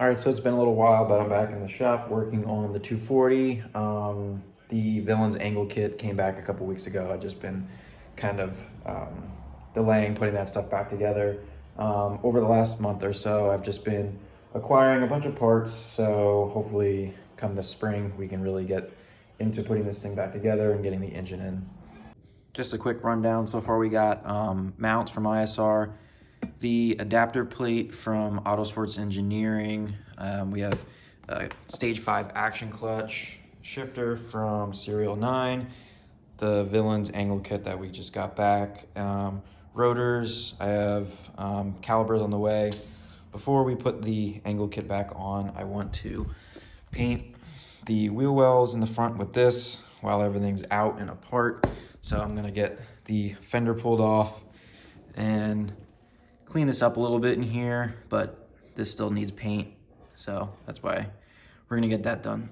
All right, so it's been a little while, but I'm back in the shop working on the 240. The Villains angle kit came back a couple weeks ago. I've just been kind of delaying putting that stuff back together. Over the last month or so, I've just been acquiring a bunch of parts, so hopefully come this spring, we can really get into putting this thing back together and getting the engine in. Just a quick rundown. So far we got mounts from ISR, the adapter plate from Autosports Engineering. We have a Stage 5 action clutch shifter from Serial 9, the Villains angle kit that we just got back, rotors. I have calipers on the way. Before we put the angle kit back on, I want to paint the wheel wells in the front with this while everything's out and apart. So I'm gonna get the fender pulled off and clean this up a little bit in here, but this still needs paint. So that's why we're gonna get that done.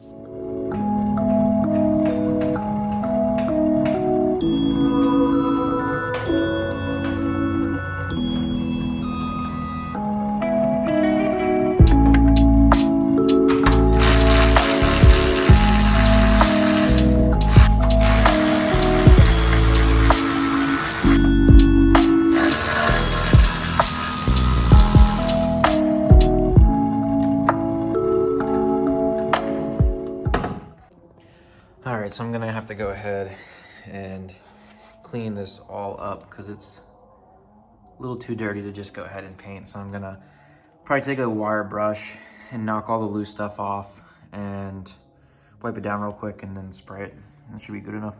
All right, so I'm gonna have to go ahead and clean this all up because it's a little too dirty to just go ahead and paint. So I'm gonna probably take a wire brush and knock all the loose stuff off and wipe it down real quick and then spray it. That should be good enough.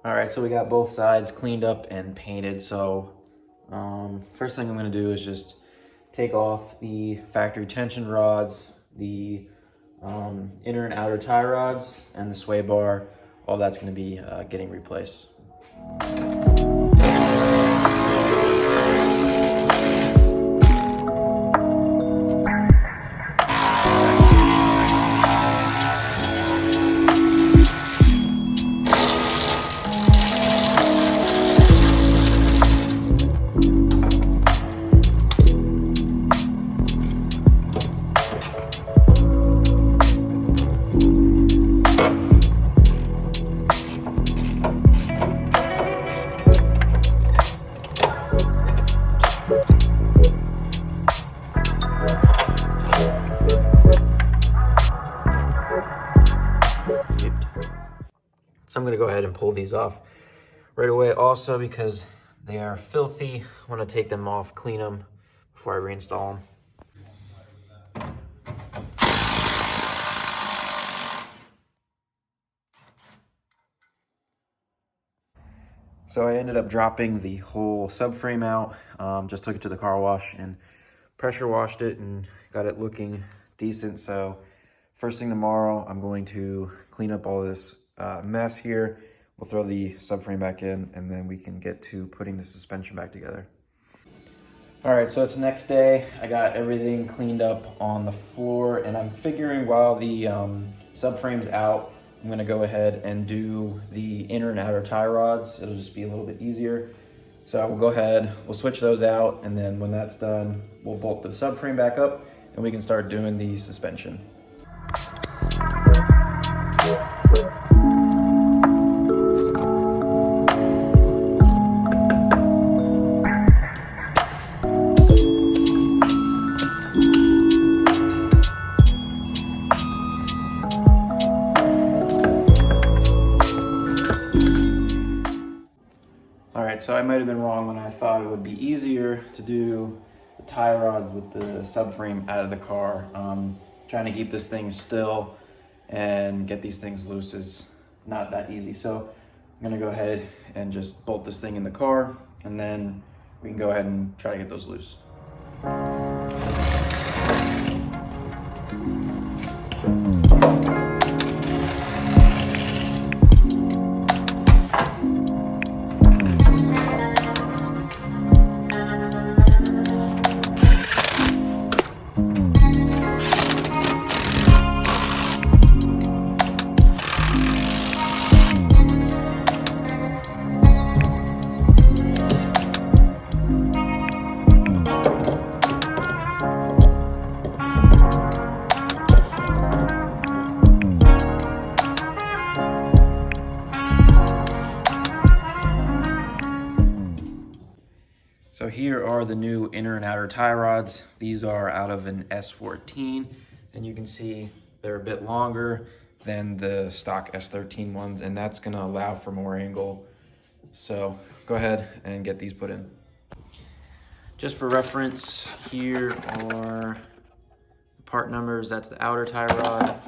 All right, so we got both sides cleaned up and painted. So first thing I'm gonna do is just take off the factory tension rods, the inner and outer tie rods, and the sway bar. All that's gonna be getting replaced. So I'm gonna go ahead and pull these off right away also because they are filthy. I wanna take them off, clean them before I reinstall them. So I ended up dropping the whole subframe out, just took it to the car wash and pressure washed it and got it looking decent. So first thing tomorrow, I'm going to clean up all this mess here. We'll throw the subframe back in and then we can get to putting the suspension back together. All right, so it's the next day. I got everything cleaned up on the floor and I'm figuring while the subframe's out, I'm gonna go ahead and do the inner and outer tie rods. It'll just be a little bit easier. So we'll go ahead, we'll switch those out, and then when that's done, we'll bolt the subframe back up and we can start doing the suspension. All right, so I might have been wrong when I thought it would be easier to do the tie rods with the subframe out of the car. Trying to keep this thing still and get these things loose is not that easy. So I'm gonna go ahead and just bolt this thing in the car, and then we can go ahead and try to get those loose. So here are the new inner and outer tie rods. These are out of an S14, and you can see they're a bit longer than the stock S13 ones, and that's gonna allow for more angle. So go ahead and get these put in. Just for reference, here are the part numbers. That's the outer tie rod,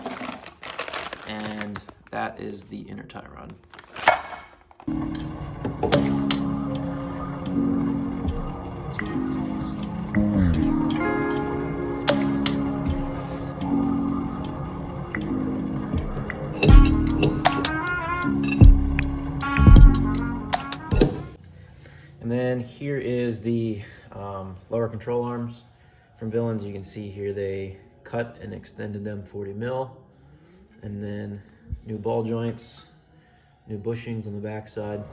and that is the inner tie rod. And then here is the lower control arms from Villains. You can see here they cut and extended them 40 mil. And then new ball joints, new bushings on the back side.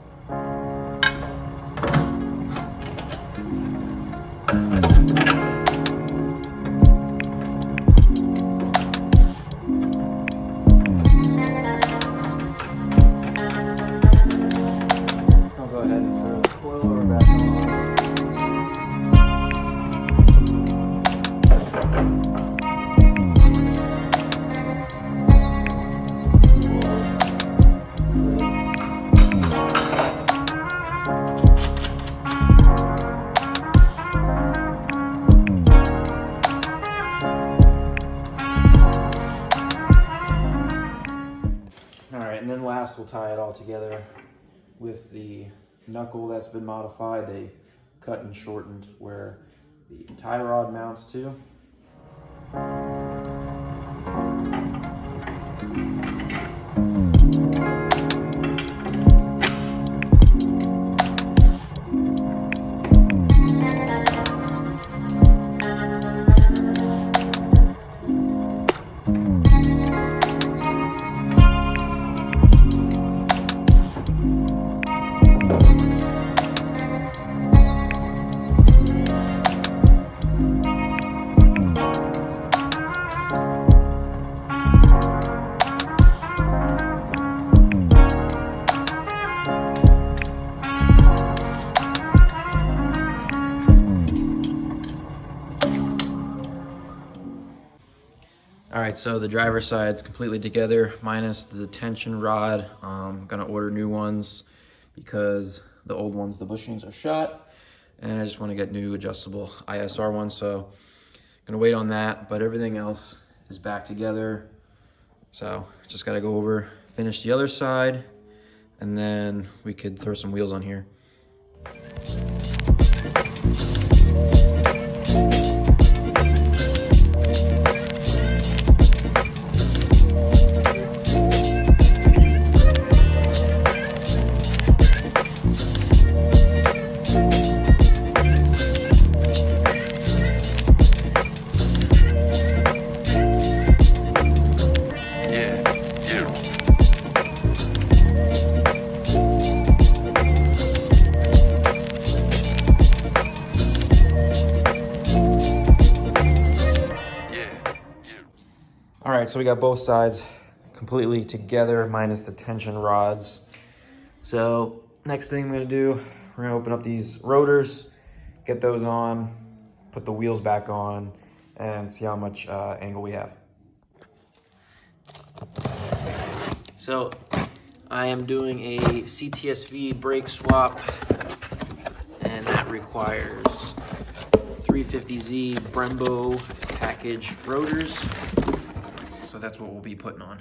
I'll go ahead and throw the coilover back on. And then last, we'll tie it all together with the knuckle that's been modified. They cut and shortened where the tie rod mounts to. All right, so the driver's side's completely together, minus the tension rod. I'm gonna order new ones because the old ones, the bushings are shot, and I just wanna get new adjustable ISR ones, so gonna wait on that, but everything else is back together. So just gotta go over, finish the other side, and then we could throw some wheels on here. All right, so we got both sides completely together, minus the tension rods. So next thing I'm gonna do, we're gonna open up these rotors, get those on, put the wheels back on, and see how much angle we have. So I am doing a CTSV brake swap, and that requires 350Z Brembo package rotors. So that's what we'll be putting on.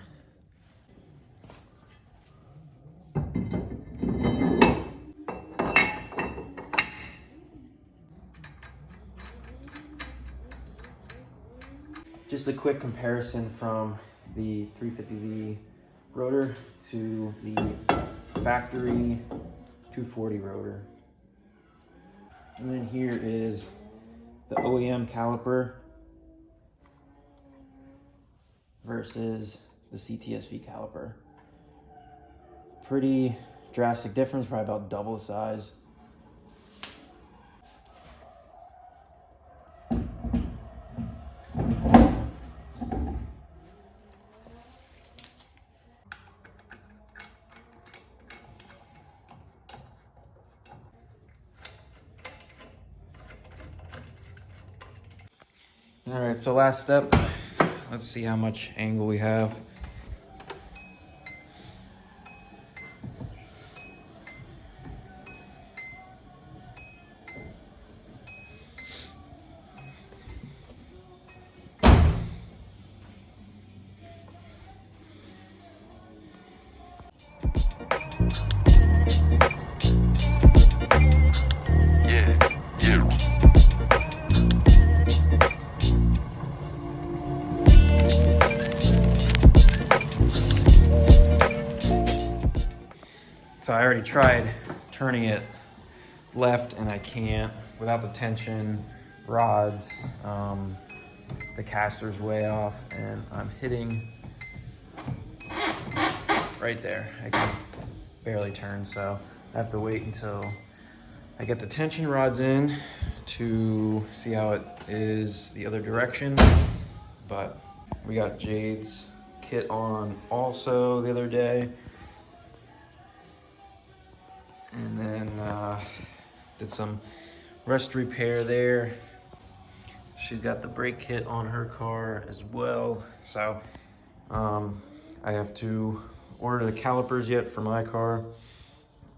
just a quick comparison from the 350Z rotor to the factory 240 rotor. And then here is the OEM caliper versus the CTSV caliper. Pretty drastic difference, probably about double the size. All right, so last step, let's see how much angle we have. So I already tried turning it left and I can't without the tension rods. The caster's way off and I'm hitting right there. I can barely turn, so I have to wait until I get the tension rods in to see how it is the other direction. But we got Jade's kit on also the other day. And then did some rust repair there. She's got the brake kit on her car as well. So I have to order the calipers yet for my car.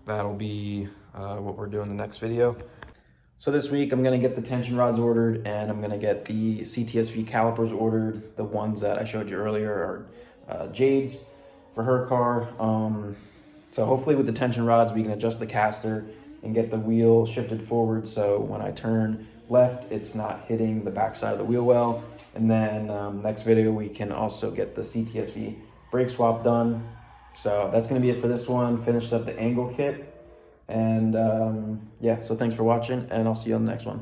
That'll be what we're doing in the next video. So this week I'm gonna get the tension rods ordered and I'm gonna get the CTSV calipers ordered. The ones that I showed you earlier are Jade's for her car. So hopefully with the tension rods, we can adjust the caster and get the wheel shifted forward. So when I turn left, it's not hitting the backside of the wheel well. And then next video, we can also get the CTSV brake swap done. So that's gonna be it for this one. Finished up the angle kit. And yeah, so thanks for watching and I'll see you on the next one.